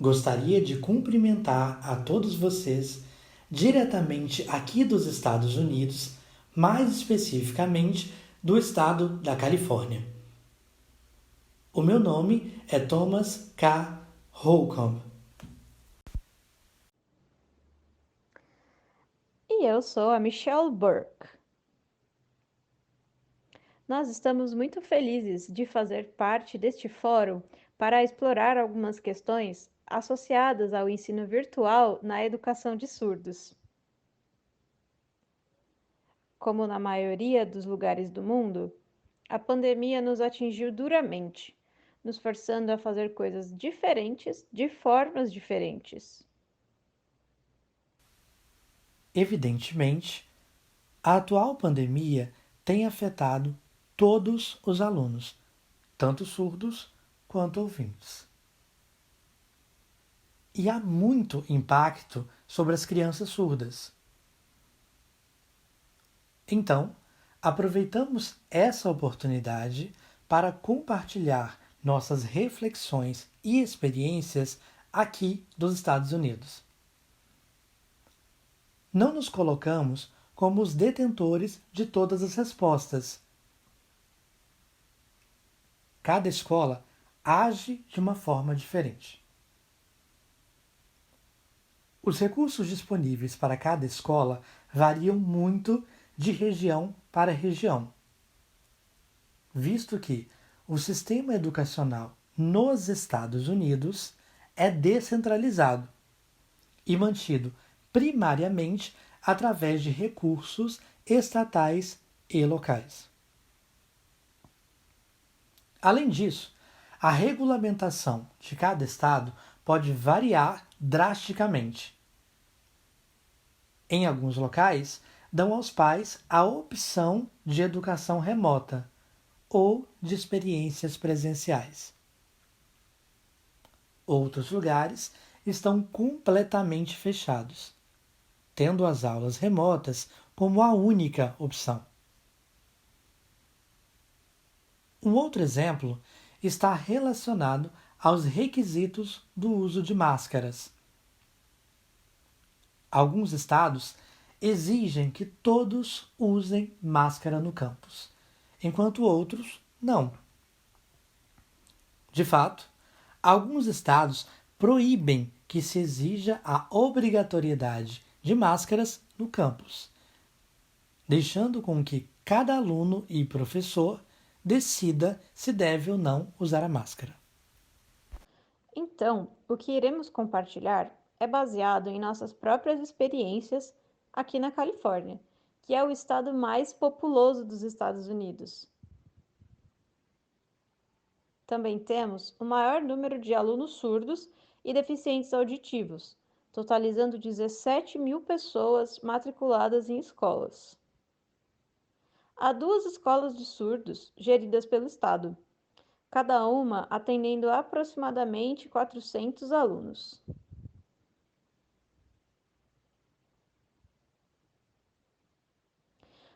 Gostaria de cumprimentar a todos vocês diretamente aqui dos Estados Unidos, mais especificamente do estado da Califórnia. O meu nome é Thomas K. Holcomb. E eu sou a Michelle Burke. Nós estamos muito felizes de fazer parte deste fórum para explorar algumas questões associadas ao ensino virtual na educação de surdos. Como na maioria dos lugares do mundo, a pandemia nos atingiu duramente, nos forçando a fazer coisas diferentes de formas diferentes. Evidentemente, a atual pandemia tem afetado todos os alunos, tanto surdos quanto ouvintes. E há muito impacto sobre as crianças surdas. Então, aproveitamos essa oportunidade para compartilhar nossas reflexões e experiências aqui dos Estados Unidos. Não nos colocamos como os detentores de todas as respostas. Cada escola age de uma forma diferente. Os recursos disponíveis para cada escola variam muito de região para região, visto que o sistema educacional nos Estados Unidos é descentralizado e mantido primariamente através de recursos estatais e locais. Além disso, a regulamentação de cada estado pode variar drasticamente. Em alguns locais, dão aos pais a opção de educação remota ou de experiências presenciais. Outros lugares estão completamente fechados, tendo as aulas remotas como a única opção. Um outro exemplo está relacionado aos requisitos do uso de máscaras. Alguns estados exigem que todos usem máscara no campus, enquanto outros não. De fato, alguns estados proíbem que se exija a obrigatoriedade de máscaras no campus, deixando com que cada aluno e professor decida se deve ou não usar a máscara. Então, o que iremos compartilhar é baseado em nossas próprias experiências aqui na Califórnia, que é o estado mais populoso dos Estados Unidos. Também temos o maior número de alunos surdos e deficientes auditivos, totalizando 17.000 pessoas matriculadas em escolas. Há 2 escolas de surdos geridas pelo Estado, cada uma atendendo aproximadamente 400 alunos.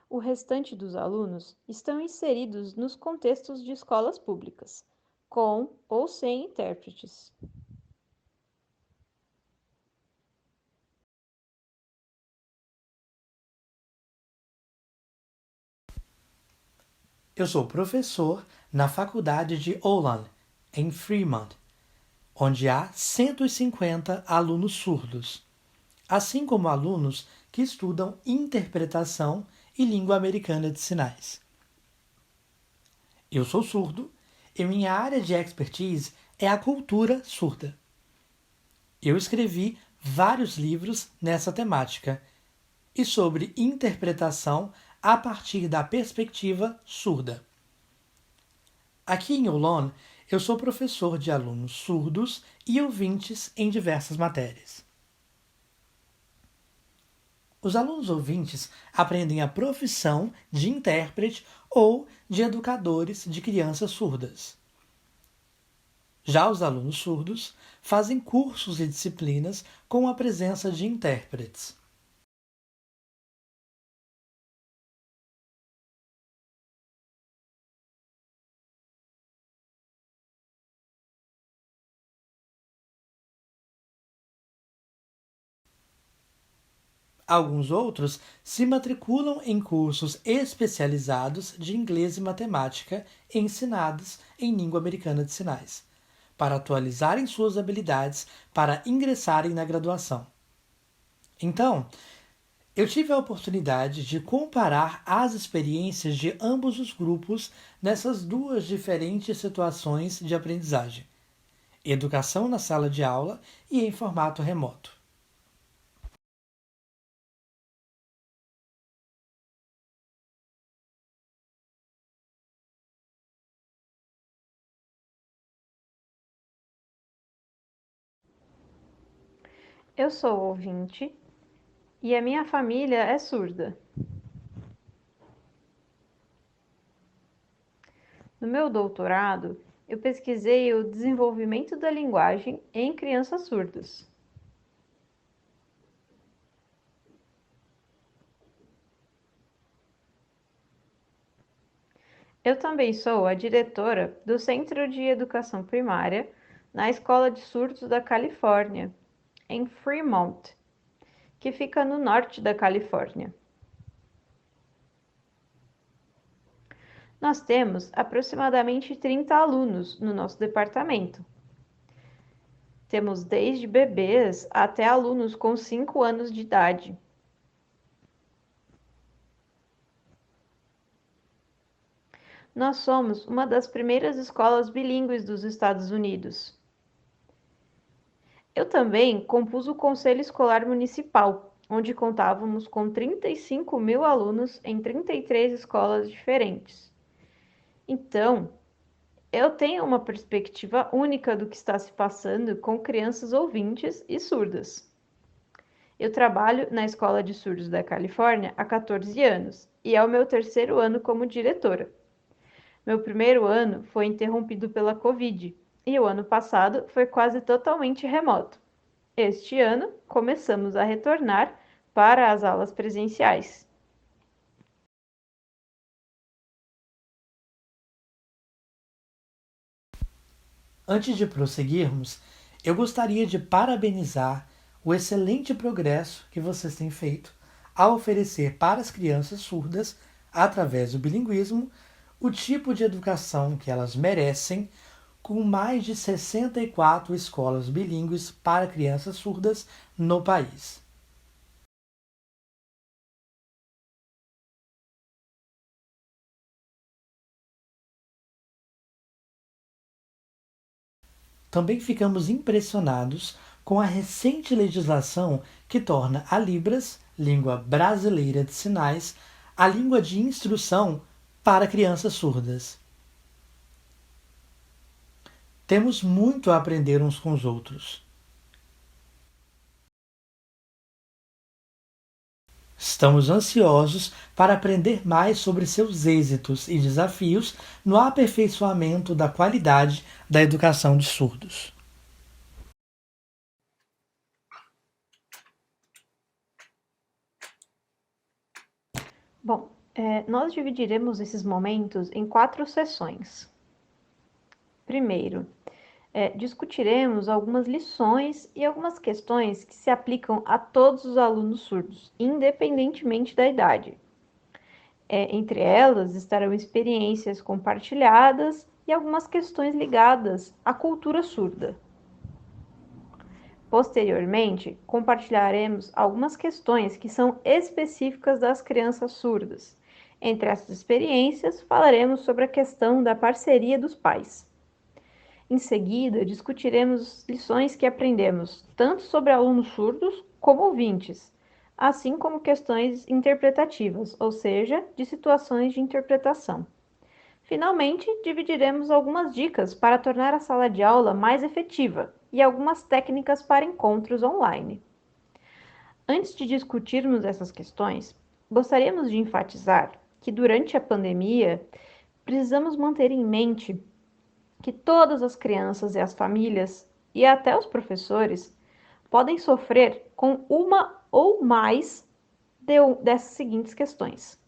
O restante dos alunos estão inseridos nos contextos de escolas públicas, com ou sem intérpretes. Eu sou professor na Faculdade de Olin, em Fremont, onde há 150 alunos surdos, assim como alunos que estudam interpretação e língua americana de sinais. Eu sou surdo e minha área de expertise é a cultura surda. Eu escrevi vários livros nessa temática e sobre interpretação a partir da perspectiva surda. Aqui em Olon, eu sou professor de alunos surdos e ouvintes em diversas matérias. Os alunos ouvintes aprendem a profissão de intérprete ou de educadores de crianças surdas. Já os alunos surdos fazem cursos e disciplinas com a presença de intérpretes. Alguns outros se matriculam em cursos especializados de inglês e matemática ensinados em língua americana de sinais, para atualizarem suas habilidades para ingressarem na graduação. Então, eu tive a oportunidade de comparar as experiências de ambos os grupos nessas duas diferentes situações de aprendizagem: educação na sala de aula e em formato remoto. Eu sou ouvinte e a minha família é surda. No meu doutorado, eu pesquisei o desenvolvimento da linguagem em crianças surdas. Eu também sou a diretora do Centro de Educação Primária na Escola de Surdos da Califórnia, em Fremont, que fica no norte da Califórnia. Nós temos aproximadamente 30 alunos no nosso departamento. Temos desde bebês até alunos com 5 anos de idade. Nós somos uma das primeiras escolas bilíngues dos Estados Unidos. Eu também compus o Conselho Escolar Municipal, onde contávamos com 35 mil alunos em 33 escolas diferentes. Então, eu tenho uma perspectiva única do que está se passando com crianças ouvintes e surdas. Eu trabalho na Escola de Surdos da Califórnia há 14 anos e é o meu terceiro ano como diretora. Meu primeiro ano foi interrompido pela Covid e o ano passado foi quase totalmente remoto. Este ano, começamos a retornar para as aulas presenciais. Antes de prosseguirmos, eu gostaria de parabenizar o excelente progresso que vocês têm feito ao oferecer para as crianças surdas, através do bilinguismo, o tipo de educação que elas merecem, com mais de 64 escolas bilíngues para crianças surdas no país. Também ficamos impressionados com a recente legislação que torna a Libras, língua brasileira de sinais, a língua de instrução para crianças surdas. Temos muito a aprender uns com os outros. Estamos ansiosos para aprender mais sobre seus êxitos e desafios no aperfeiçoamento da qualidade da educação de surdos. Bom, nós dividiremos esses momentos em 4 sessões. Primeiro, discutiremos algumas lições e algumas questões que se aplicam a todos os alunos surdos, independentemente da idade. Entre elas estarão experiências compartilhadas e algumas questões ligadas à cultura surda. Posteriormente, compartilharemos algumas questões que são específicas das crianças surdas. Entre essas experiências, falaremos sobre a questão da parceria dos pais. Em seguida, discutiremos lições que aprendemos tanto sobre alunos surdos como ouvintes, assim como questões interpretativas, ou seja, de situações de interpretação. Finalmente, dividiremos algumas dicas para tornar a sala de aula mais efetiva e algumas técnicas para encontros online. Antes de discutirmos essas questões, gostaríamos de enfatizar que durante a pandemia precisamos manter em mente que todas as crianças e as famílias, e até os professores, podem sofrer com uma ou mais dessas seguintes questões.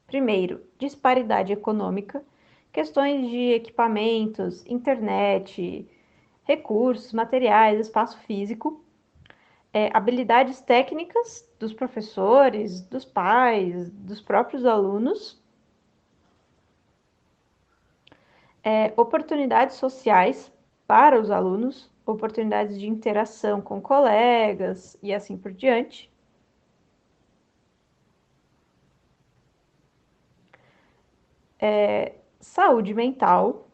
Primeiro, disparidade econômica, questões de equipamentos, internet, recursos, materiais, espaço físico. habilidades técnicas dos professores, dos pais, dos próprios alunos, oportunidades sociais para os alunos, oportunidades de interação com colegas e assim por diante. Saúde mental.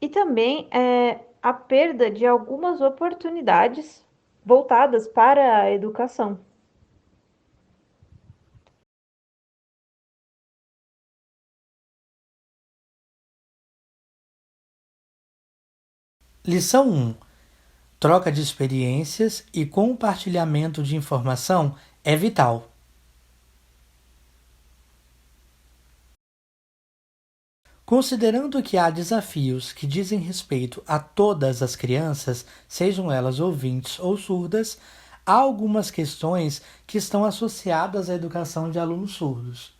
E também a perda de algumas oportunidades voltadas para a educação. Lição 1. Troca de experiências e compartilhamento de informação é vital. Considerando que há desafios que dizem respeito a todas as crianças, sejam elas ouvintes ou surdas, há algumas questões que estão associadas à educação de alunos surdos.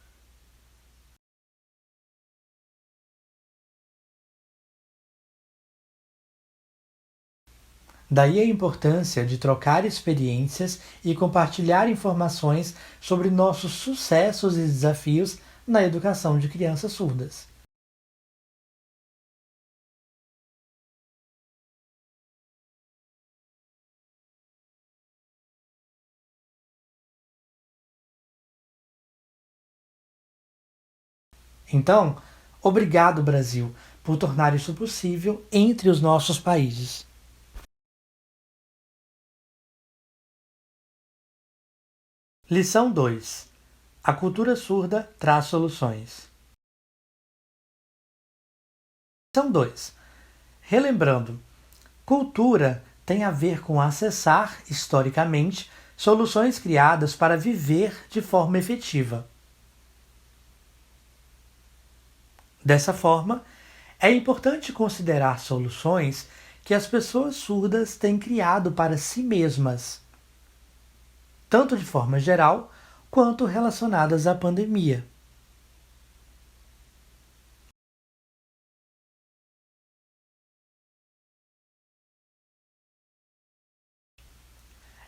Daí a importância de trocar experiências e compartilhar informações sobre nossos sucessos e desafios na educação de crianças surdas. Então, obrigado, Brasil, por tornar isso possível entre os nossos países. Lição 2. A cultura surda traz soluções. Lição 2. Relembrando, cultura tem a ver com acessar, historicamente, soluções criadas para viver de forma efetiva. Dessa forma, é importante considerar soluções que as pessoas surdas têm criado para si mesmas, tanto de forma geral quanto relacionadas à pandemia.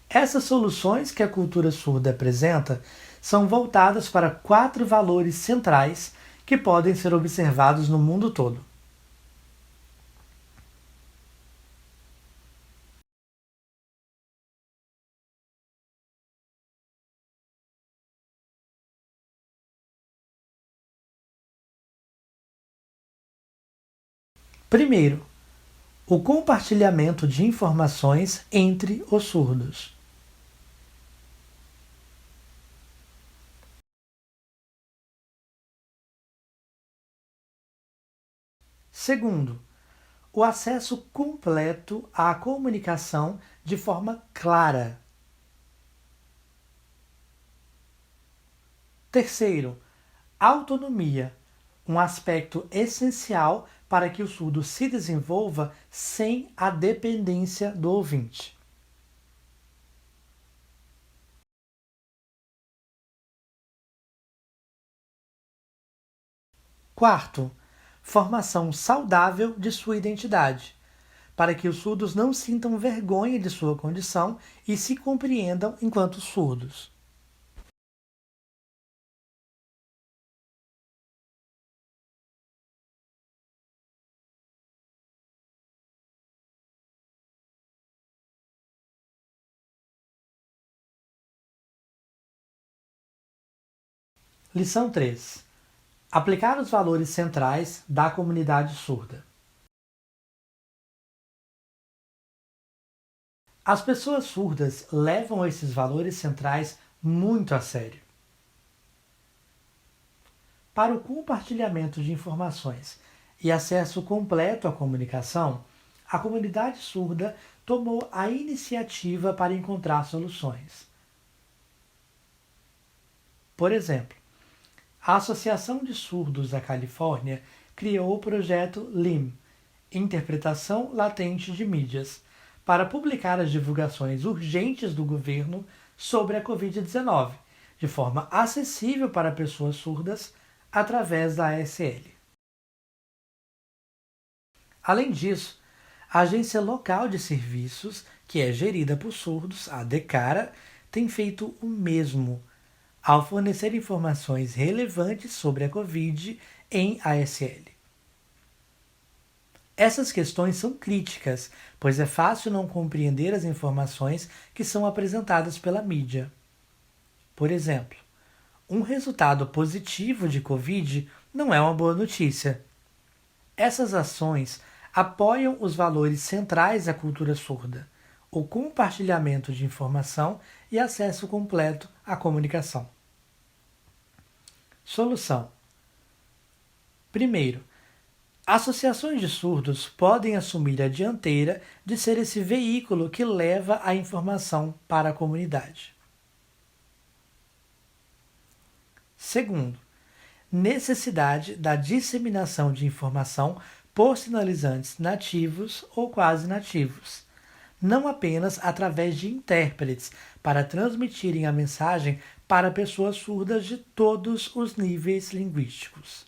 Essas soluções que a cultura surda apresenta são voltadas para 4 valores centrais que podem ser observados no mundo todo. Primeiro, o compartilhamento de informações entre os surdos. Segundo, o acesso completo à comunicação de forma clara. Terceiro, autonomia, um aspecto essencial para que o surdo se desenvolva sem a dependência do ouvinte. Quarto, formação saudável de sua identidade, para que os surdos não sintam vergonha de sua condição e se compreendam enquanto surdos. Lição 3. Aplicar os valores centrais da comunidade surda. As pessoas surdas levam esses valores centrais muito a sério. Para o compartilhamento de informações e acesso completo à comunicação, a comunidade surda tomou a iniciativa para encontrar soluções. Por exemplo, a Associação de Surdos da Califórnia criou o projeto LIM, Interpretação Latente de Mídias, para publicar as divulgações urgentes do governo sobre a Covid-19, de forma acessível para pessoas surdas, através da ASL. Além disso, a Agência Local de Serviços, que é gerida por surdos, a DECARA, tem feito o mesmo, ao fornecer informações relevantes sobre a Covid em ASL. Essas questões são críticas, pois é fácil não compreender as informações que são apresentadas pela mídia. Por exemplo, um resultado positivo de Covid não é uma boa notícia. Essas ações apoiam os valores centrais da cultura surda, o compartilhamento de informação e acesso completo à comunicação. Solução: primeiro, associações de surdos podem assumir a dianteira de ser esse veículo que leva a informação para a comunidade. Segundo, necessidade da disseminação de informação por sinalizantes nativos ou quase nativos, não apenas através de intérpretes para transmitirem a mensagem para pessoas surdas de todos os níveis linguísticos.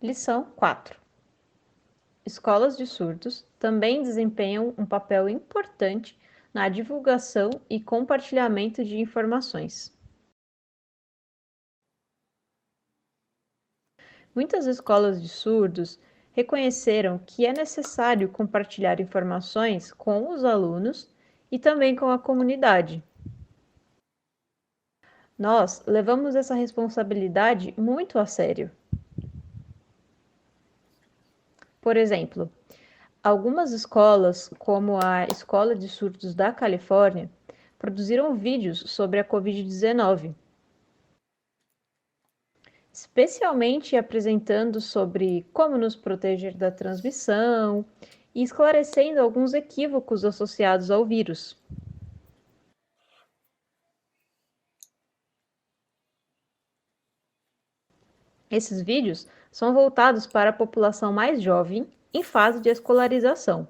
Lição 4. Escolas de surdos também desempenham um papel importante na divulgação e compartilhamento de informações. Muitas escolas de surdos reconheceram que é necessário compartilhar informações com os alunos e também com a comunidade. Nós levamos essa responsabilidade muito a sério. Por exemplo, algumas escolas, como a Escola de Surdos da Califórnia, produziram vídeos sobre a Covid-19, especialmente apresentando sobre como nos proteger da transmissão e esclarecendo alguns equívocos associados ao vírus. Esses vídeos são voltados para a população mais jovem em fase de escolarização.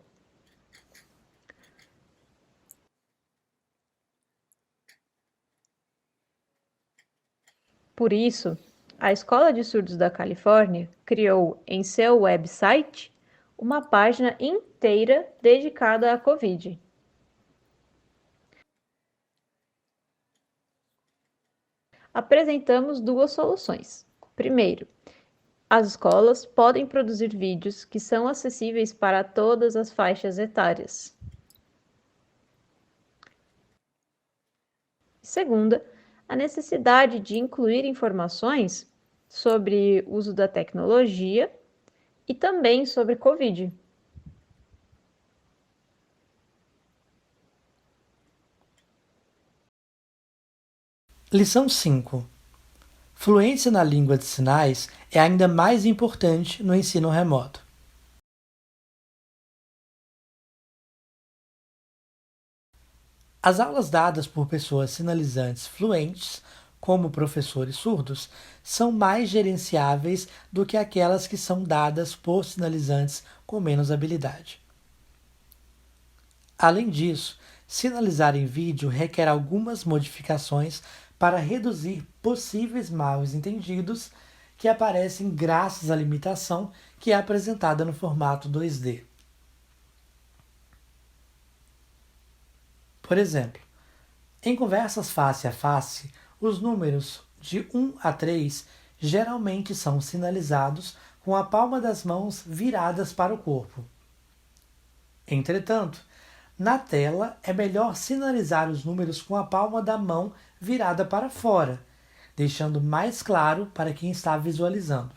Por isso, a Escola de Surdos da Califórnia criou em seu website uma página inteira dedicada à Covid. Apresentamos duas soluções. Primeiro, as escolas podem produzir vídeos que são acessíveis para todas as faixas etárias. Segunda, a necessidade de incluir informações sobre o uso da tecnologia e também sobre Covid. Lição 5. Fluência na língua de sinais é ainda mais importante no ensino remoto. As aulas dadas por pessoas sinalizantes fluentes, como professores surdos, são mais gerenciáveis do que aquelas que são dadas por sinalizantes com menos habilidade. Além disso, sinalizar em vídeo requer algumas modificações para reduzir possíveis mal-entendidos que aparecem graças à limitação que é apresentada no formato 2D. Por exemplo, em conversas face a face, os números de 1 a 3 geralmente são sinalizados com a palma das mãos viradas para o corpo. Entretanto, na tela é melhor sinalizar os números com a palma da mão virada para fora, deixando mais claro para quem está visualizando.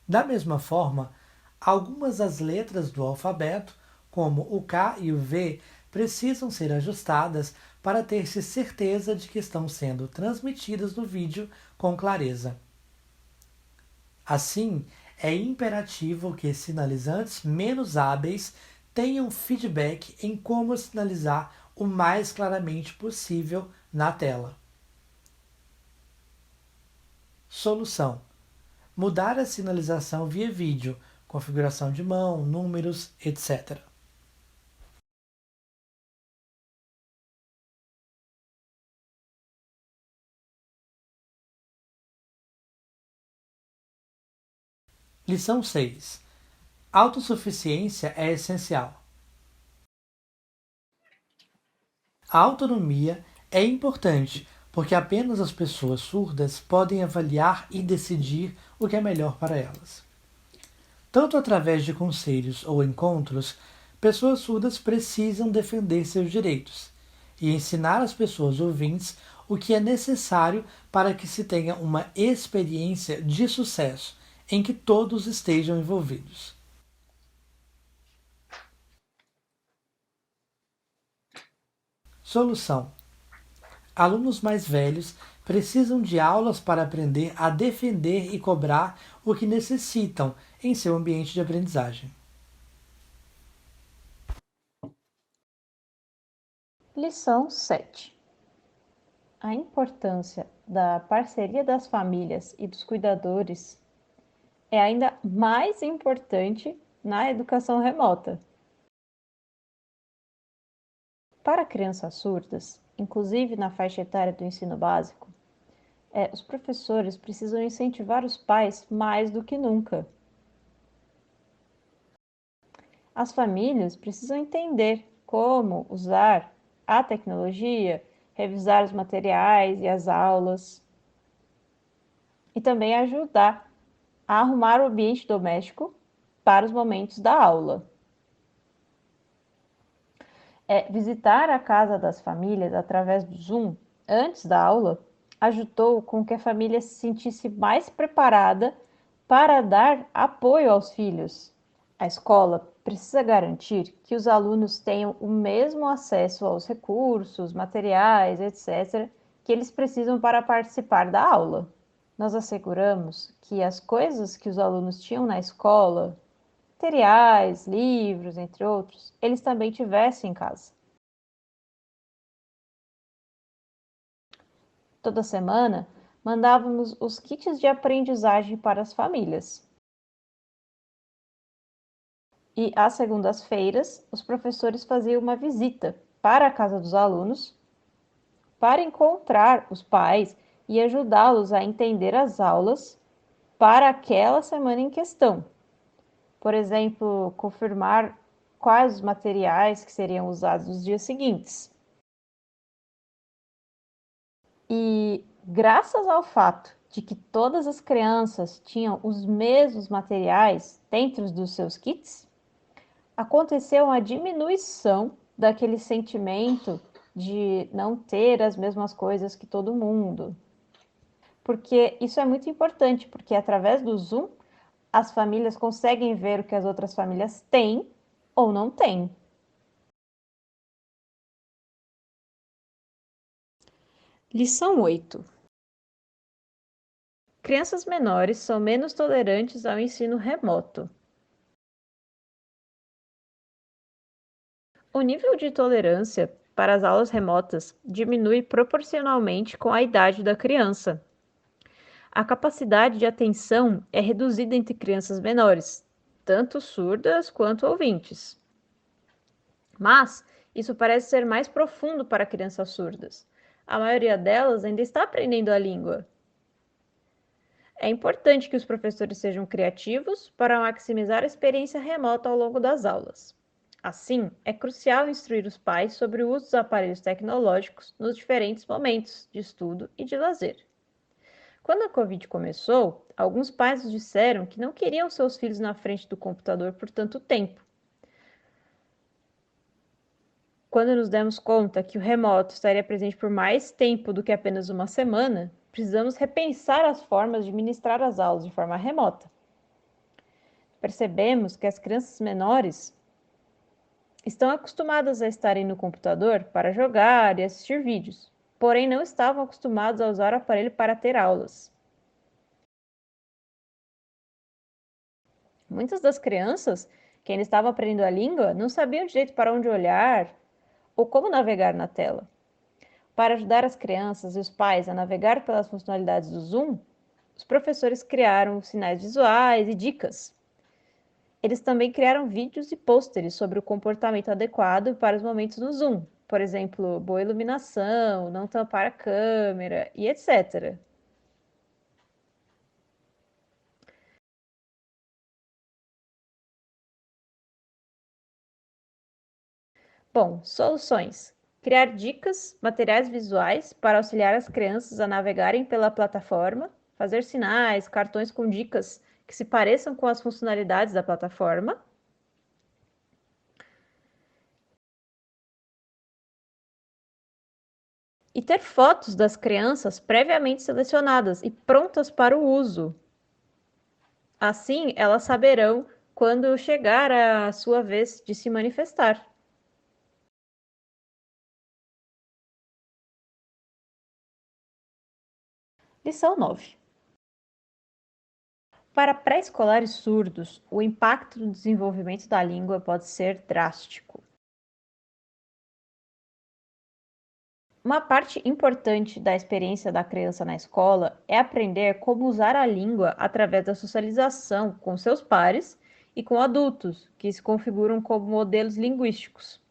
Da mesma forma, algumas das letras do alfabeto, como o K e o V, precisam ser ajustadas para ter-se certeza de que estão sendo transmitidas no vídeo com clareza. Assim, é imperativo que sinalizantes menos hábeis tenham feedback em como sinalizar o mais claramente possível na tela. Solução: mudar a sinalização via vídeo, configuração de mão, números, etc. Lição 6. Autossuficiência é essencial. A autonomia é importante porque apenas as pessoas surdas podem avaliar e decidir o que é melhor para elas. Tanto através de conselhos ou encontros, pessoas surdas precisam defender seus direitos e ensinar às pessoas ouvintes o que é necessário para que se tenha uma experiência de sucesso em que todos estejam envolvidos. Solução: alunos mais velhos precisam de aulas para aprender a defender e cobrar o que necessitam em seu ambiente de aprendizagem. Lição 7. A importância da parceria das famílias e dos cuidadores é ainda mais importante na educação remota. Para crianças surdas, inclusive na faixa etária do ensino básico, os professores precisam incentivar os pais mais do que nunca. As famílias precisam entender como usar a tecnologia, revisar os materiais e as aulas, e também ajudar a arrumar o ambiente doméstico para os momentos da aula. Visitar a casa das famílias através do Zoom antes da aula ajudou com que a família se sentisse mais preparada para dar apoio aos filhos. A escola precisa garantir que os alunos tenham o mesmo acesso aos recursos, materiais, etc., que eles precisam para participar da aula. Nós asseguramos que as coisas que os alunos tinham na escola, materiais, livros, entre outros, eles também tivessem em casa. Toda semana, mandávamos os kits de aprendizagem para as famílias. E às segundas-feiras, os professores faziam uma visita para a casa dos alunos para encontrar os pais e ajudá-los a entender as aulas para aquela semana em questão. Por exemplo, confirmar quais os materiais que seriam usados nos dias seguintes. E graças ao fato de que todas as crianças tinham os mesmos materiais dentro dos seus kits, aconteceu uma diminuição daquele sentimento de não ter as mesmas coisas que todo mundo. Porque isso é muito importante, porque através do Zoom as famílias conseguem ver o que as outras famílias têm ou não têm. Lição 8. Crianças menores são menos tolerantes ao ensino remoto. O nível de tolerância para as aulas remotas diminui proporcionalmente com a idade da criança. A capacidade de atenção é reduzida entre crianças menores, tanto surdas quanto ouvintes. Mas isso parece ser mais profundo para crianças surdas. A maioria delas ainda está aprendendo a língua. É importante que os professores sejam criativos para maximizar a experiência remota ao longo das aulas. Assim, é crucial instruir os pais sobre o uso dos aparelhos tecnológicos nos diferentes momentos de estudo e de lazer. Quando a Covid começou, alguns pais nos disseram que não queriam seus filhos na frente do computador por tanto tempo. Quando nos demos conta que o remoto estaria presente por mais tempo do que apenas uma semana, precisamos repensar as formas de ministrar as aulas de forma remota. Percebemos que as crianças menores estão acostumadas a estarem no computador para jogar e assistir vídeos, porém não estavam acostumados a usar o aparelho para ter aulas. Muitas das crianças que ainda estavam aprendendo a língua não sabiam direito para onde olhar ou como navegar na tela. Para ajudar as crianças e os pais a navegar pelas funcionalidades do Zoom, os professores criaram sinais visuais e dicas. Eles também criaram vídeos e pôsteres sobre o comportamento adequado para os momentos no Zoom, por exemplo, boa iluminação, não tampar a câmera e etc. Bom, soluções: criar dicas, materiais visuais para auxiliar as crianças a navegarem pela plataforma, fazer sinais, cartões com dicas que se pareçam com as funcionalidades da plataforma, e ter fotos das crianças previamente selecionadas e prontas para o uso. Assim, elas saberão quando chegar a sua vez de se manifestar. Lição 9. Para pré-escolares surdos, o impacto no desenvolvimento da língua pode ser drástico. Uma parte importante da experiência da criança na escola é aprender como usar a língua através da socialização com seus pares e com adultos, que se configuram como modelos linguísticos.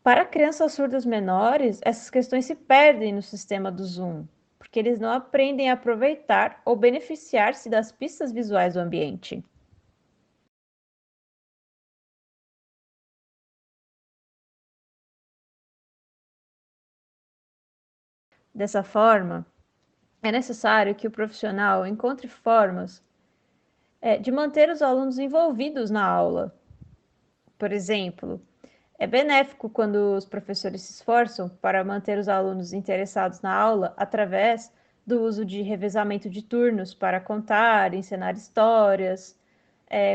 Para crianças surdas menores, essas questões se perdem no sistema do Zoom, porque eles não aprendem a aproveitar ou beneficiar-se das pistas visuais do ambiente. Dessa forma, é necessário que o profissional encontre formas de manter os alunos envolvidos na aula. Por exemplo, é benéfico quando os professores se esforçam para manter os alunos interessados na aula através do uso de revezamento de turnos para contar, ensinar histórias,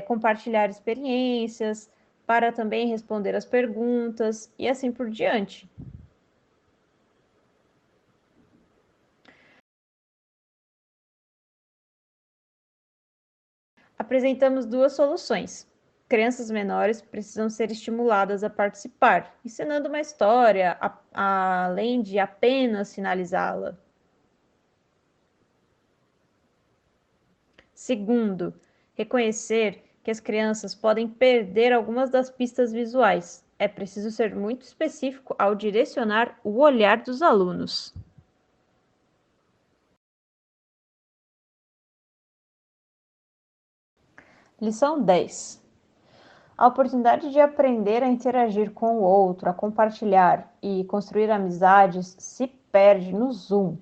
compartilhar experiências, para também responder as perguntas e assim por diante. Apresentamos duas soluções. Crianças menores precisam ser estimuladas a participar, ensinando uma história, além de apenas finalizá-la. Segundo, reconhecer que as crianças podem perder algumas das pistas visuais. É preciso ser muito específico ao direcionar o olhar dos alunos. Lição 10. A oportunidade de aprender a interagir com o outro, a compartilhar e construir amizades se perde no Zoom.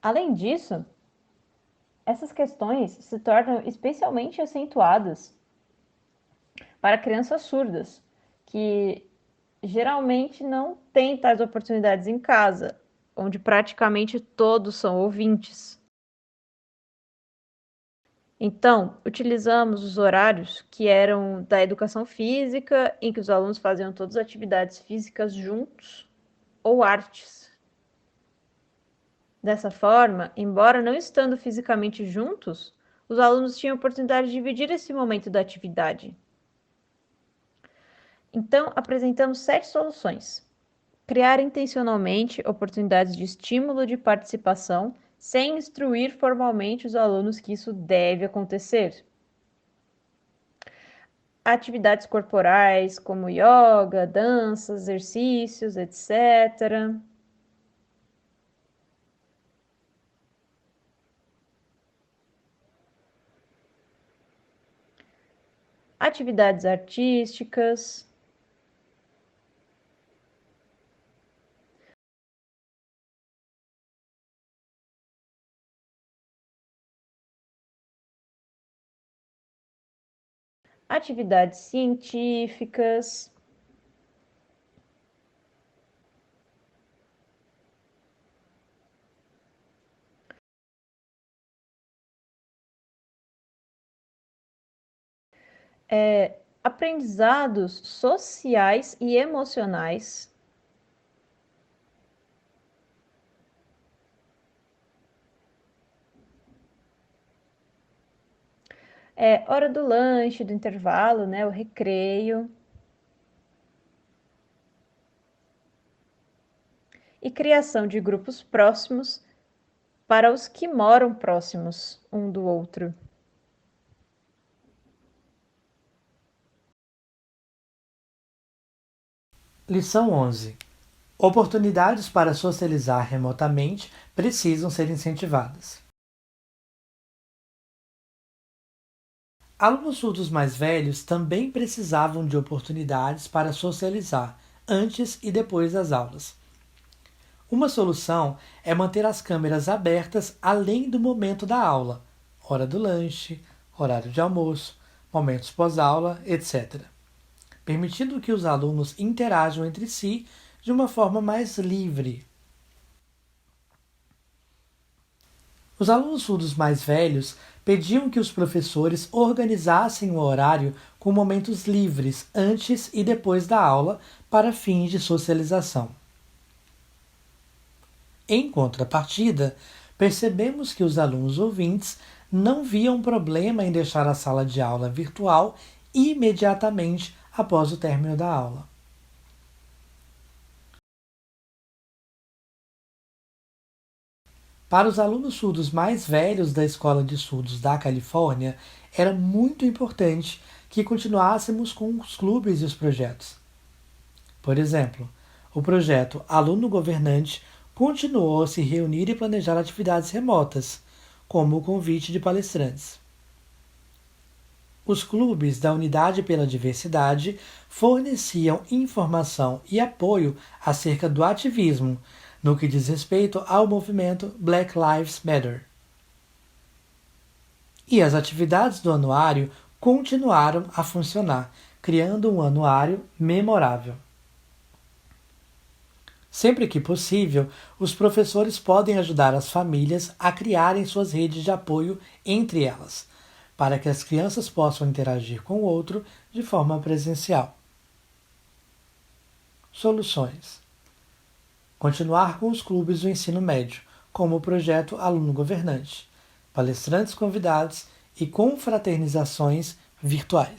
Além disso, essas questões se tornam especialmente acentuadas para crianças surdas, que geralmente não têm tais oportunidades em casa, onde praticamente todos são ouvintes. Então, utilizamos os horários que eram da educação física, em que os alunos faziam todas as atividades físicas juntos, ou artes. Dessa forma, embora não estando fisicamente juntos, os alunos tinham a oportunidade de dividir esse momento da atividade. Então, apresentamos 7 soluções. Criar intencionalmente oportunidades de estímulo de participação, sem instruir formalmente os alunos que isso deve acontecer. Atividades corporais, como yoga, danças, exercícios, etc. Atividades artísticas. Atividades científicas. Aprendizados sociais e emocionais. Hora do lanche, do intervalo, né? O recreio. E criação de grupos próximos para os que moram próximos um do outro. Lição 11. Oportunidades para socializar remotamente precisam ser incentivadas. Alunos surdos mais velhos também precisavam de oportunidades para socializar antes e depois das aulas. Uma solução é manter as câmeras abertas além do momento da aula, hora do lanche, horário de almoço, momentos pós-aula, etc., permitindo que os alunos interajam entre si de uma forma mais livre. Os alunos surdos mais velhos pediam que os professores organizassem o horário com momentos livres antes e depois da aula para fins de socialização. Em contrapartida, percebemos que os alunos ouvintes não viam problema em deixar a sala de aula virtual imediatamente após o término da aula. Para os alunos surdos mais velhos da Escola de Surdos da Califórnia, era muito importante que continuássemos com os clubes e os projetos. Por exemplo, o projeto Aluno Governante continuou a se reunir e planejar atividades remotas, como o convite de palestrantes. Os clubes da Unidade pela Diversidade forneciam informação e apoio acerca do ativismo, no que diz respeito ao movimento Black Lives Matter. E as atividades do anuário continuaram a funcionar, criando um anuário memorável. Sempre que possível, os professores podem ajudar as famílias a criarem suas redes de apoio entre elas, para que as crianças possam interagir com o outro de forma presencial. Soluções: continuar com os clubes do ensino médio, como o projeto Aluno Governante, palestrantes convidados e confraternizações virtuais.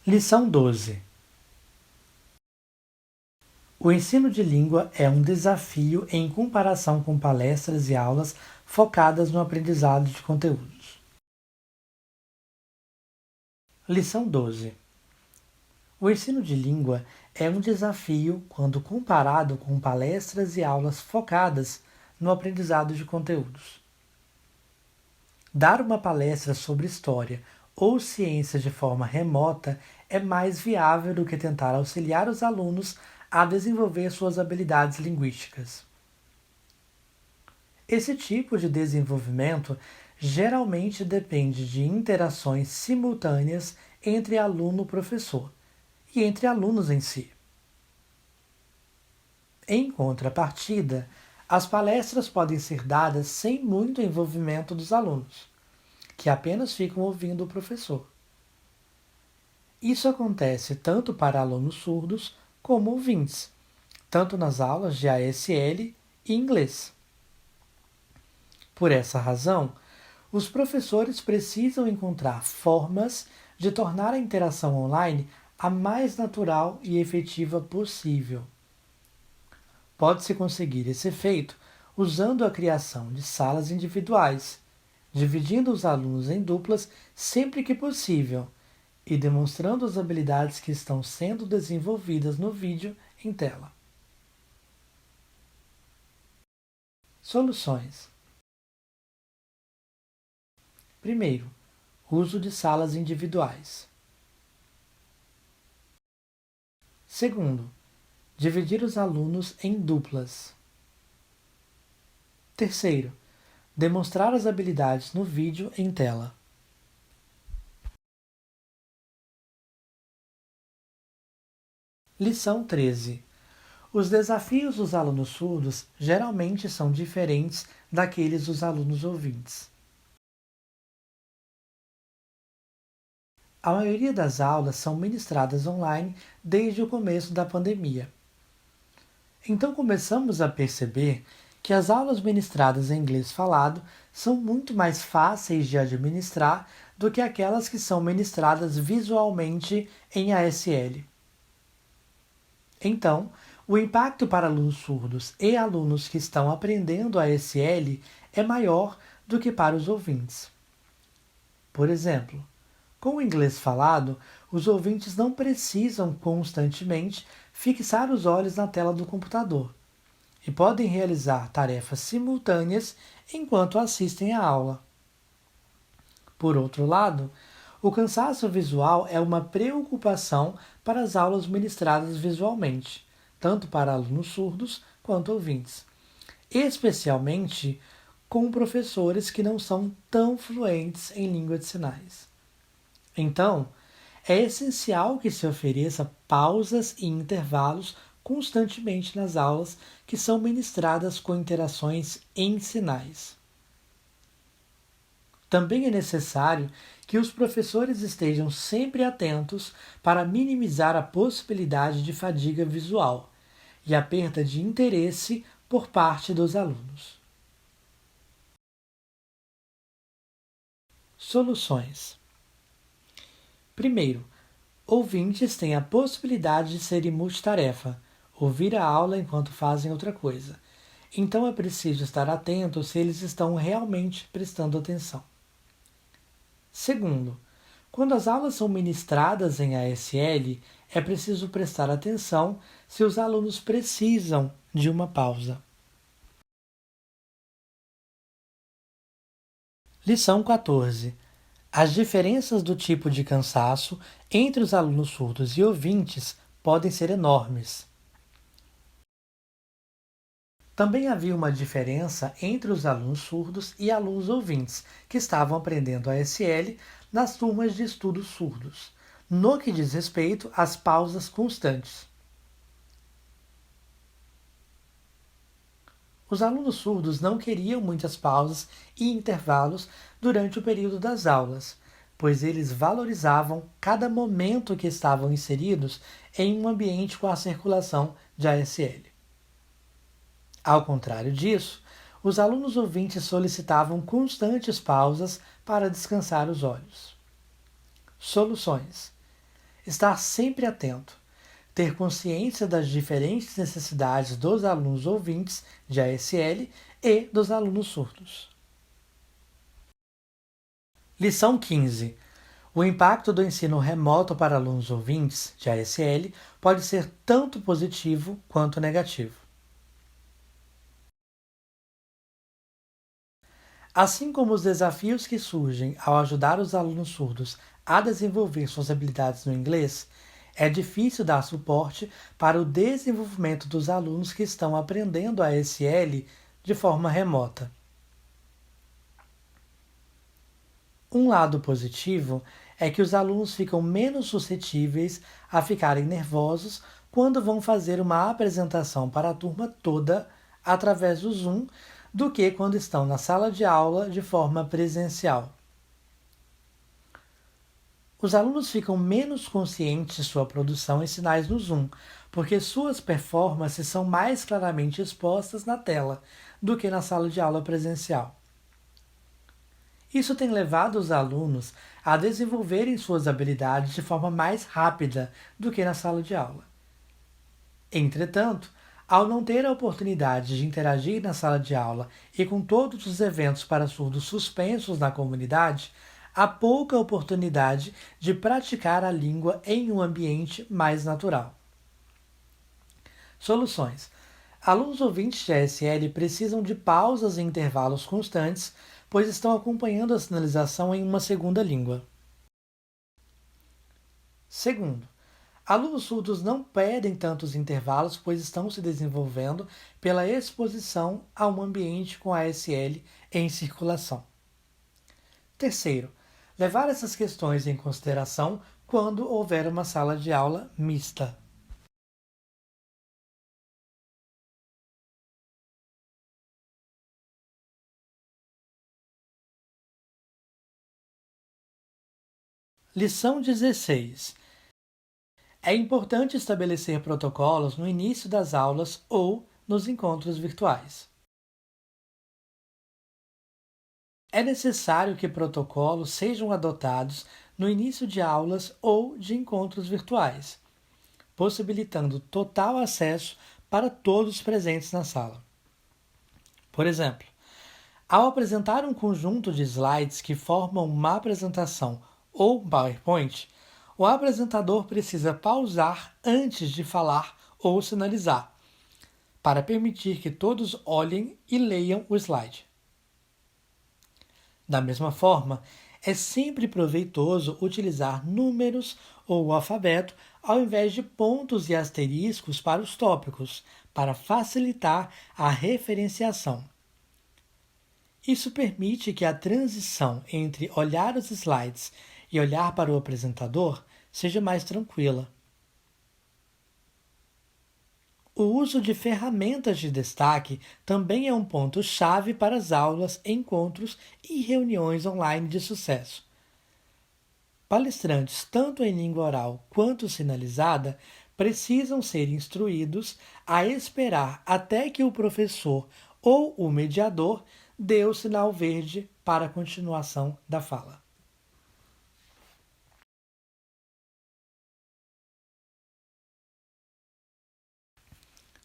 Lição 12. O ensino de língua é um desafio em comparação com palestras e aulas focadas no aprendizado de conteúdos. Lição 12. O ensino de língua é um desafio quando comparado com palestras e aulas focadas no aprendizado de conteúdos. Dar uma palestra sobre história ou ciências de forma remota é mais viável do que tentar auxiliar os alunos a desenvolver suas habilidades linguísticas. Esse tipo de desenvolvimento geralmente depende de interações simultâneas entre aluno e professor e entre alunos em si. Em contrapartida, as palestras podem ser dadas sem muito envolvimento dos alunos, que apenas ficam ouvindo o professor. Isso acontece tanto para alunos surdos como ouvintes, tanto nas aulas de ASL e inglês. Por essa razão, os professores precisam encontrar formas de tornar a interação online a mais natural e efetiva possível. Pode-se conseguir esse efeito usando a criação de salas individuais, dividindo os alunos em duplas sempre que possível e demonstrando as habilidades que estão sendo desenvolvidas no vídeo em tela. Soluções: primeiro, uso de salas individuais. Segundo, dividir os alunos em duplas. Terceiro, demonstrar as habilidades no vídeo em tela. Lição 13. Os desafios dos alunos surdos geralmente são diferentes daqueles dos alunos ouvintes. A maioria das aulas são ministradas online desde o começo da pandemia. Então começamos a perceber que as aulas ministradas em inglês falado são muito mais fáceis de administrar do que aquelas que são ministradas visualmente em ASL. Então, o impacto para alunos surdos e alunos que estão aprendendo ASL é maior do que para os ouvintes. Por exemplo, com o inglês falado, os ouvintes não precisam constantemente fixar os olhos na tela do computador e podem realizar tarefas simultâneas enquanto assistem à aula. Por outro lado, o cansaço visual é uma preocupação para as aulas ministradas visualmente, tanto para alunos surdos quanto ouvintes, especialmente com professores que não são tão fluentes em língua de sinais. Então, é essencial que se ofereça pausas e intervalos constantemente nas aulas que são ministradas com interações em sinais. Também é necessário que os professores estejam sempre atentos para minimizar a possibilidade de fadiga visual e a perda de interesse por parte dos alunos. Soluções. Primeiro, ouvintes têm a possibilidade de serem multitarefa, ouvir a aula enquanto fazem outra coisa. Então é preciso estar atento se eles estão realmente prestando atenção. Segundo, quando as aulas são ministradas em ASL, é preciso prestar atenção se os alunos precisam de uma pausa. Lição 14. As diferenças do tipo de cansaço entre os alunos surdos e ouvintes podem ser enormes. Também havia uma diferença entre os alunos surdos e alunos ouvintes, que estavam aprendendo ASL nas turmas de estudos surdos, no que diz respeito às pausas constantes. Os alunos surdos não queriam muitas pausas e intervalos durante o período das aulas, pois eles valorizavam cada momento que estavam inseridos em um ambiente com a circulação de ASL. Ao contrário disso, os alunos ouvintes solicitavam constantes pausas para descansar os olhos. Soluções: estar sempre atento, ter consciência das diferentes necessidades dos alunos ouvintes de ASL e dos alunos surdos. Lição 15. O impacto do ensino remoto para alunos ouvintes de ASL pode ser tanto positivo quanto negativo. Assim como os desafios que surgem ao ajudar os alunos surdos a desenvolver suas habilidades no inglês, é difícil dar suporte para o desenvolvimento dos alunos que estão aprendendo ASL de forma remota. Um lado positivo é que os alunos ficam menos suscetíveis a ficarem nervosos quando vão fazer uma apresentação para a turma toda através do Zoom do que quando estão na sala de aula de forma presencial. Os alunos ficam menos conscientes de sua produção em sinais no Zoom, porque suas performances são mais claramente expostas na tela do que na sala de aula presencial. Isso tem levado os alunos a desenvolverem suas habilidades de forma mais rápida do que na sala de aula. Entretanto, ao não ter a oportunidade de interagir na sala de aula e com todos os eventos para surdos suspensos na comunidade, há pouca oportunidade de praticar a língua em um ambiente mais natural. Soluções: alunos ouvintes de ASL precisam de pausas e intervalos constantes, pois estão acompanhando a sinalização em uma segunda língua. Segundo, alunos surdos não pedem tantos intervalos, pois estão se desenvolvendo pela exposição a um ambiente com ASL em circulação. Terceiro, levar essas questões em consideração quando houver uma sala de aula mista. Lição 16. É importante estabelecer protocolos no início das aulas ou nos encontros virtuais. É necessário que protocolos sejam adotados no início de aulas ou de encontros virtuais, possibilitando total acesso para todos os presentes na sala. Por exemplo, ao apresentar um conjunto de slides que formam uma apresentação ou um PowerPoint, o apresentador precisa pausar antes de falar ou sinalizar, para permitir que todos olhem e leiam o slide. Da mesma forma, é sempre proveitoso utilizar números ou o alfabeto ao invés de pontos e asteriscos para os tópicos, para facilitar a referenciação. Isso permite que a transição entre olhar os slides e olhar para o apresentador seja mais tranquila. O uso de ferramentas de destaque também é um ponto-chave para as aulas, encontros e reuniões online de sucesso. Palestrantes, tanto em língua oral quanto sinalizada, precisam ser instruídos a esperar até que o professor ou o mediador dê o sinal verde para a continuação da fala.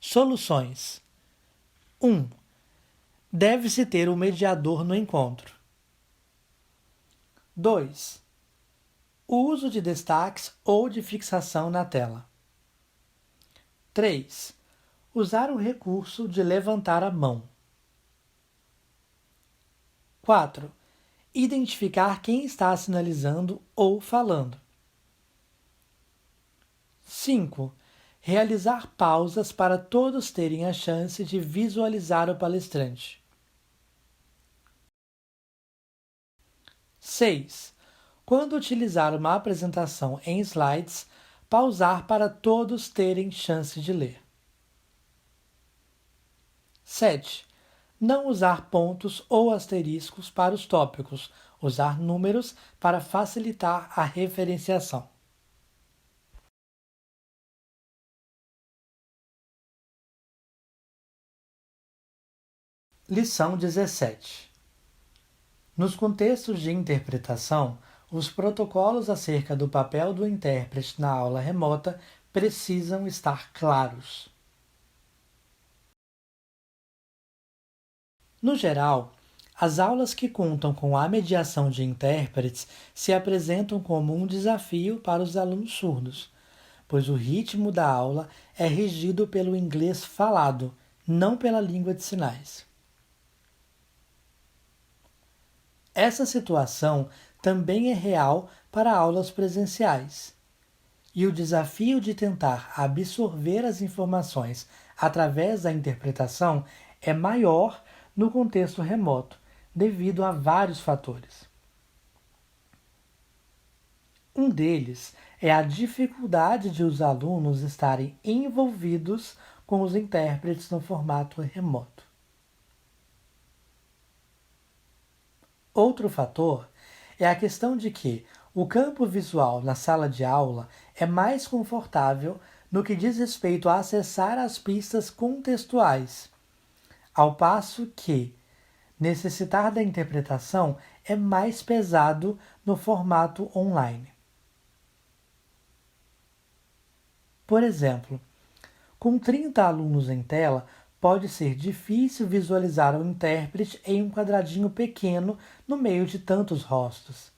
Soluções: 1. Deve-se ter um mediador no encontro. 2. O uso de destaques ou de fixação na tela. 3. Usar o recurso de levantar a mão. 4. Identificar quem está sinalizando ou falando. 5. Realizar pausas para todos terem a chance de visualizar o palestrante. 6. Quando utilizar uma apresentação em slides, pausar para todos terem chance de ler. 7. Não usar pontos ou asteriscos para os tópicos, usar números para facilitar a referenciação. Lição 17. Nos contextos de interpretação, os protocolos acerca do papel do intérprete na aula remota precisam estar claros. No geral, as aulas que contam com a mediação de intérpretes se apresentam como um desafio para os alunos surdos, pois o ritmo da aula é regido pelo inglês falado, não pela língua de sinais. Essa situação também é real para aulas presenciais. E o desafio de tentar absorver as informações através da interpretação é maior no contexto remoto, devido a vários fatores. Um deles é a dificuldade de os alunos estarem envolvidos com os intérpretes no formato remoto. Outro fator é a questão de que o campo visual na sala de aula é mais confortável no que diz respeito a acessar as pistas contextuais, ao passo que necessitar da interpretação é mais pesado no formato online. Por exemplo, com 30 alunos em tela, pode ser difícil visualizar o intérprete em um quadradinho pequeno no meio de tantos rostos.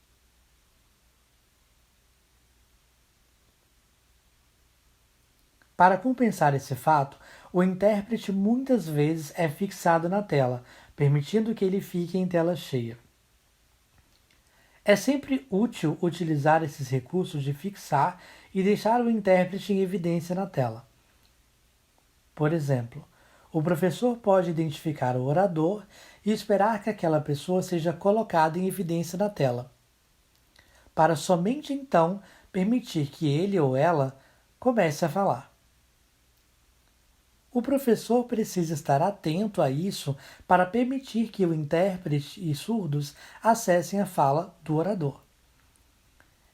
Para compensar esse fato, o intérprete muitas vezes é fixado na tela, permitindo que ele fique em tela cheia. É sempre útil utilizar esses recursos de fixar e deixar o intérprete em evidência na tela. Por exemplo, o professor pode identificar o orador e esperar que aquela pessoa seja colocada em evidência na tela, para somente então permitir que ele ou ela comece a falar. O professor precisa estar atento a isso para permitir que o intérprete e surdos acessem a fala do orador.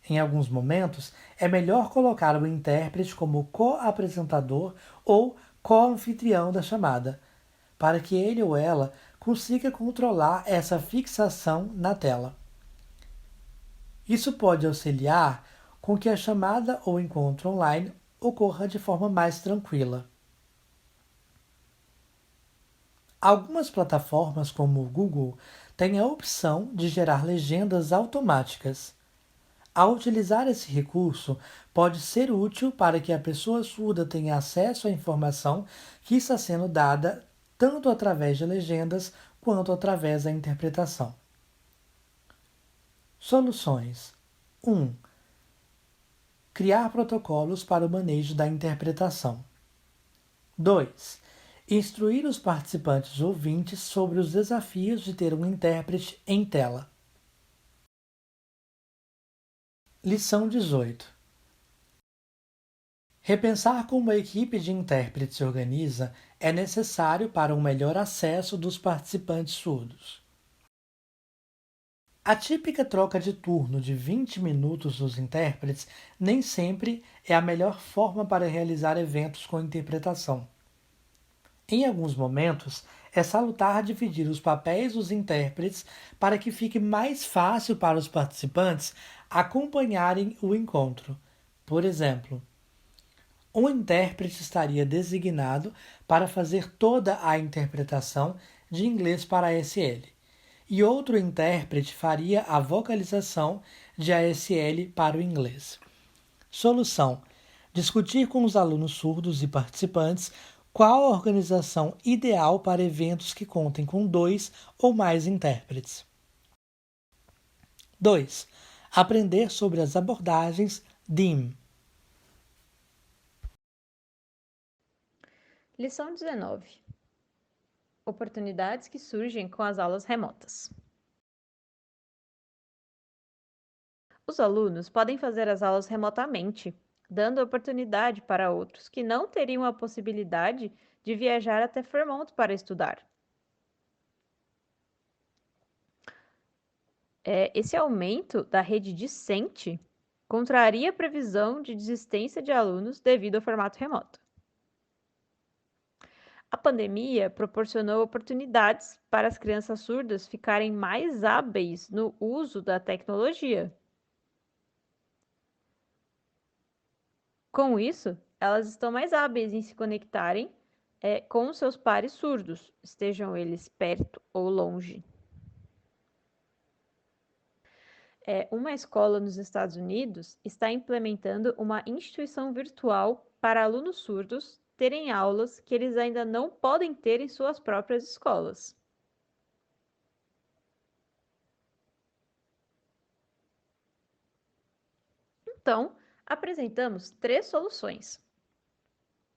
Em alguns momentos, é melhor colocar o intérprete como co-apresentador ou co-anfitrião da chamada, para que ele ou ela consiga controlar essa fixação na tela. Isso pode auxiliar com que a chamada ou encontro online ocorra de forma mais tranquila. Algumas plataformas, como o Google, têm a opção de gerar legendas automáticas. Ao utilizar esse recurso, pode ser útil para que a pessoa surda tenha acesso à informação que está sendo dada tanto através de legendas quanto através da interpretação. Soluções: 1. Criar protocolos para o manejo da interpretação. 2. Instruir os participantes ouvintes sobre os desafios de ter um intérprete em tela. Lição 18. Repensar como a equipe de intérpretes se organiza é necessário para um melhor acesso dos participantes surdos. A típica troca de turno de 20 minutos dos intérpretes nem sempre é a melhor forma para realizar eventos com interpretação. Em alguns momentos, é salutar dividir os papéis dos intérpretes para que fique mais fácil para os participantes acompanharem o encontro. Por exemplo, um intérprete estaria designado para fazer toda a interpretação de inglês para ASL, e outro intérprete faria a vocalização de ASL para o inglês. Solução: discutir com os alunos surdos e participantes qual a organização ideal para eventos que contem com 2 ou mais intérpretes. 2. Aprender sobre as abordagens DIM. Lição 19. Oportunidades que surgem com as aulas remotas. Os alunos podem fazer as aulas remotamente, dando oportunidade para outros que não teriam a possibilidade de viajar até Vermont para estudar. Esse aumento da rede discente contraria a previsão de desistência de alunos devido ao formato remoto. A pandemia proporcionou oportunidades para as crianças surdas ficarem mais hábeis no uso da tecnologia. Com isso, elas estão mais hábeis em se conectarem com os seus pares surdos, estejam eles perto ou longe. Uma escola nos Estados Unidos está implementando uma instituição virtual para alunos surdos terem aulas que eles ainda não podem ter em suas próprias escolas. Então, apresentamos 3 soluções.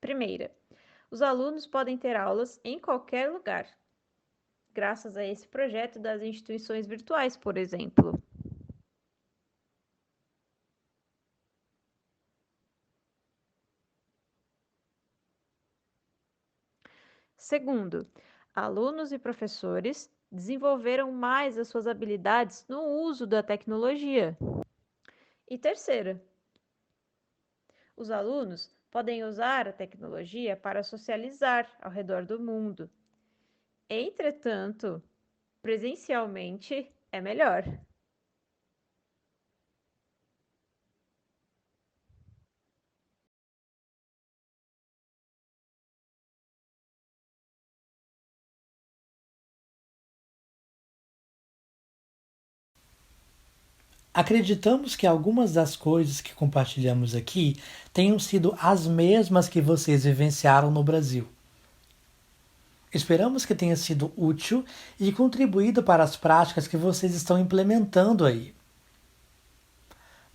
Primeira, os alunos podem ter aulas em qualquer lugar, graças a esse projeto das instituições virtuais, por exemplo. Segundo, alunos e professores desenvolveram mais as suas habilidades no uso da tecnologia. E terceira, os alunos podem usar a tecnologia para socializar ao redor do mundo. Entretanto, presencialmente é melhor. Acreditamos que algumas das coisas que compartilhamos aqui tenham sido as mesmas que vocês vivenciaram no Brasil. Esperamos que tenha sido útil e contribuído para as práticas que vocês estão implementando aí.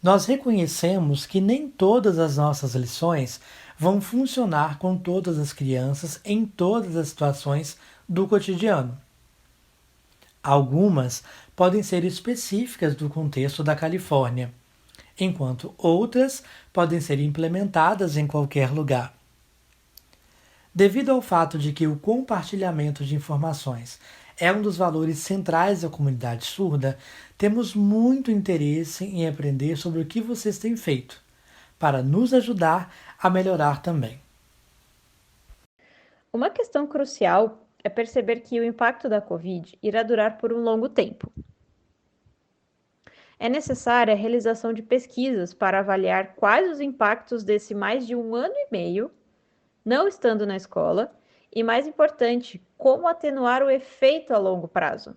Nós reconhecemos que nem todas as nossas lições vão funcionar com todas as crianças em todas as situações do cotidiano. Algumas podem ser específicas do contexto da Califórnia, enquanto outras podem ser implementadas em qualquer lugar. Devido ao fato de que o compartilhamento de informações é um dos valores centrais da comunidade surda, temos muito interesse em aprender sobre o que vocês têm feito, para nos ajudar a melhorar também. Uma questão crucial é perceber que o impacto da Covid irá durar por um longo tempo. É necessária a realização de pesquisas para avaliar quais os impactos desse mais de um ano e meio não estando na escola e, mais importante, como atenuar o efeito a longo prazo.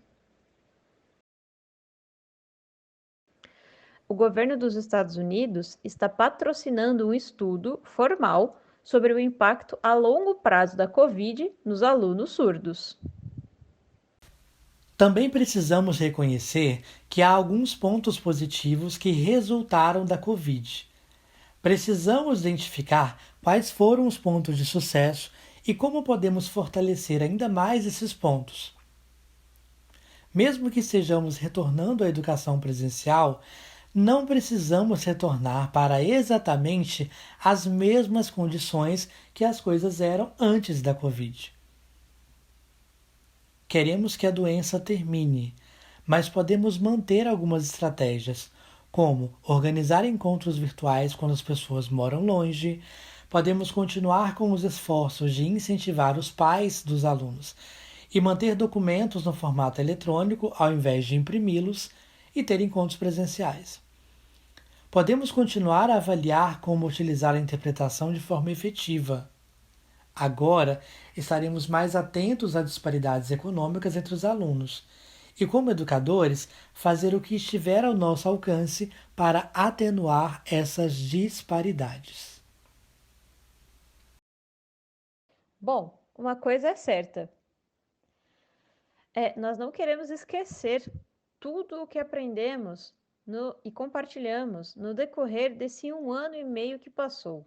O governo dos Estados Unidos está patrocinando um estudo formal sobre o impacto a longo prazo da Covid nos alunos surdos. Também precisamos reconhecer que há alguns pontos positivos que resultaram da Covid. Precisamos identificar quais foram os pontos de sucesso e como podemos fortalecer ainda mais esses pontos. Mesmo que estejamos retornando à educação presencial, não precisamos retornar para exatamente as mesmas condições que as coisas eram antes da Covid. Queremos que a doença termine, mas podemos manter algumas estratégias, como organizar encontros virtuais quando as pessoas moram longe. Podemos continuar com os esforços de incentivar os pais dos alunos e manter documentos no formato eletrônico ao invés de imprimi-los e ter encontros presenciais. Podemos continuar a avaliar como utilizar a interpretação de forma efetiva. Agora, estaremos mais atentos às disparidades econômicas entre os alunos e, como educadores, fazer o que estiver ao nosso alcance para atenuar essas disparidades. Bom, uma coisa é certa: nós não queremos esquecer tudo o que aprendemos e compartilhamos no decorrer desse um ano e meio que passou.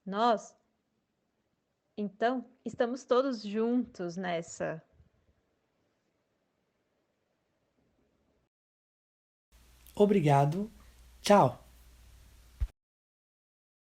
Nós, então, estamos todos juntos nessa. Obrigado. Tchau.